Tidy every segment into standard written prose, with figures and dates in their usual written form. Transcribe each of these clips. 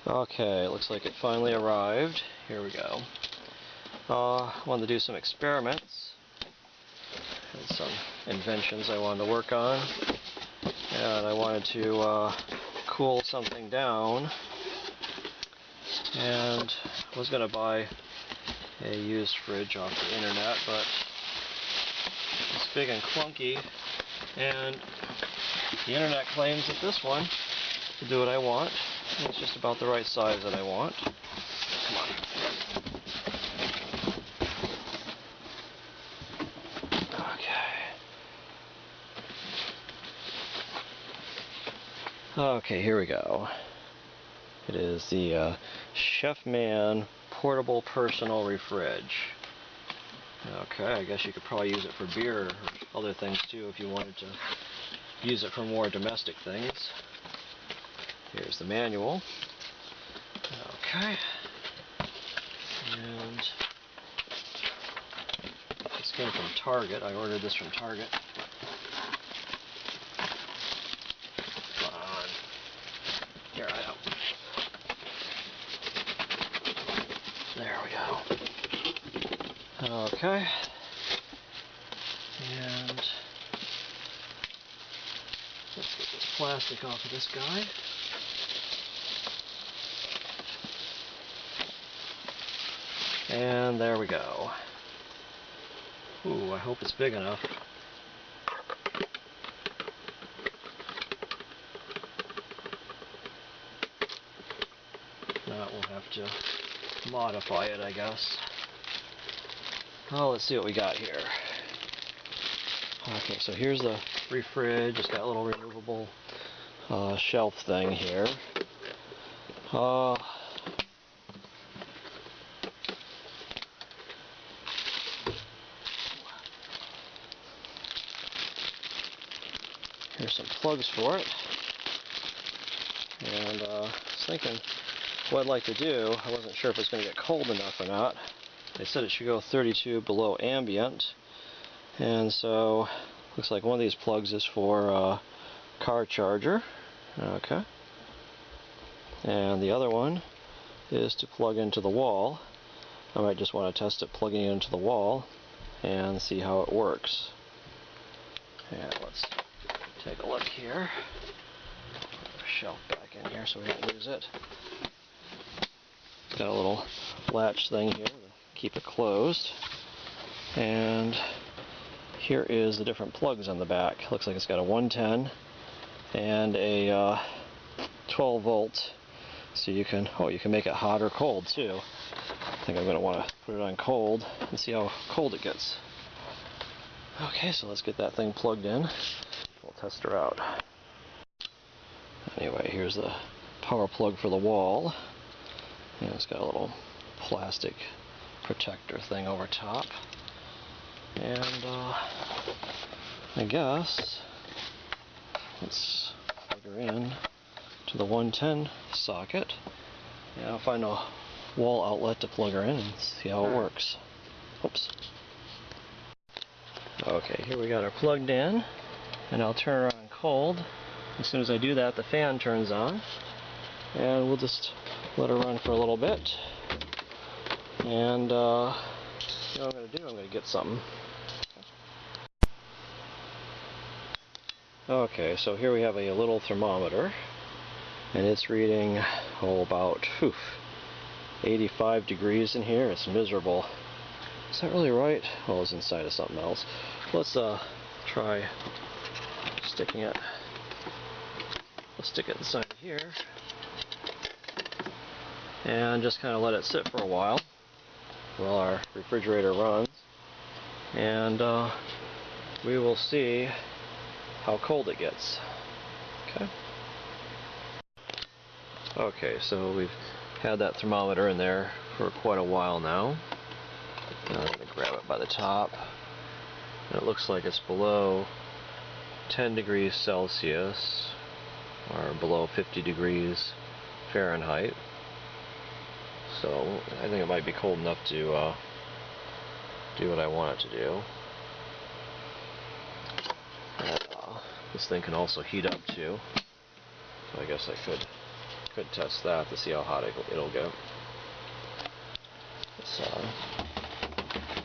Okay, looks like it finally arrived. Here we go. Wanted to do some experiments. Had some inventions I wanted to work on. And I wanted to cool something down. And I was going to buy a used fridge off the internet, but it's big and clunky. And the internet claims that this one will do what I want. It's just about the right size that I want. Come on. Okay, here we go. It is the Chefman portable personal refridge. Okay, I guess you could probably use it for beer or other things too if you wanted to use it for more domestic things. Here's the manual. Okay. And this came from Target. I ordered this from Target. Come on. Here, I know. There we go. Okay. And let's get this plastic off of this guy. And there we go. Ooh, I hope it's big enough. Now we'll have to modify it, I guess. Oh, let's see what we got here. Okay, so here's the refridge. It's got a little removable shelf thing here. Here's some plugs for it. And I was thinking what I'd like to do, I wasn't sure if it's going to get cold enough or not. They said it should go 32 below ambient. And so, looks like one of these plugs is for a car charger. Okay. And the other one is to plug into the wall. I might just want to test it plugging it into the wall and see how it works. And let's take a look here. Put our shelf back in here so we don't lose it. It's got a little latch thing here to keep it closed. And here is the different plugs on the back. Looks like it's got a 110 and a 12 volt. So you can make it hot or cold too. I think I'm going to want to put it on cold and see how cold it gets. Okay, so let's get that thing plugged in. We'll test her out. Anyway, here's the power plug for the wall. And it's got a little plastic protector thing over top. And I guess let's plug her in to the 110 socket. And I'll find a wall outlet to plug her in and see how it works. Oops. Okay, here we got her plugged in, and I'll turn her on cold. As soon as I do that, the fan turns on, and we'll just let her run for a little bit. And you know what I'm going to do? I'm going to get something. Okay, so here we have a little thermometer, and it's reading, about 85 degrees in here. It's miserable. Is that really right? Oh, it's inside of something else. Let's try sticking it. Let's stick it inside of here and just kind of let it sit for a while our refrigerator runs, and we will see how cold it gets. Okay, so we've had that thermometer in there for quite a while now. I'm going to grab it by the top. And it looks like it's below 10 degrees Celsius, or below 50 degrees Fahrenheit. So I think it might be cold enough to do what I want it to do. And, this thing can also heat up too. So I guess I could could test that to see how hot it'll get. So,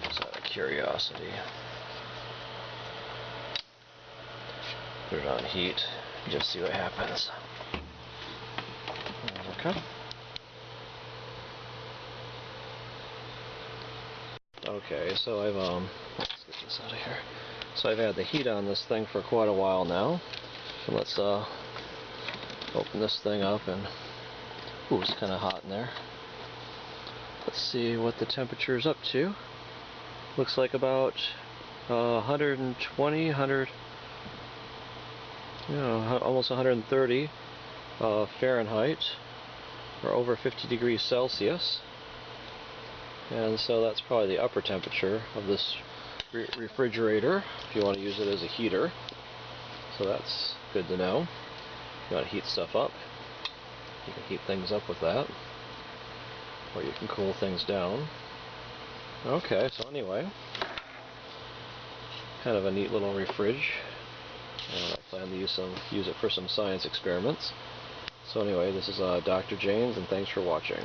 just out of curiosity. Put it on heat, just see what happens. Okay. Okay, so let's get this out of here. So I've had the heat on this thing for quite a while now. So let's open this thing up and, ooh, it's kind of hot in there. Let's see what the temperature is up to. Looks like about 120, almost 130 Fahrenheit, or over 50 degrees Celsius. And so that's probably the upper temperature of this refrigerator, if you want to use it as a heater. So that's good to know. If you want to heat stuff up, you can heat things up with that. Or you can cool things down. Okay, so anyway, kind of a neat little refrige. And I plan to use it for some science experiments. So anyway, this is Dr. James, and thanks for watching.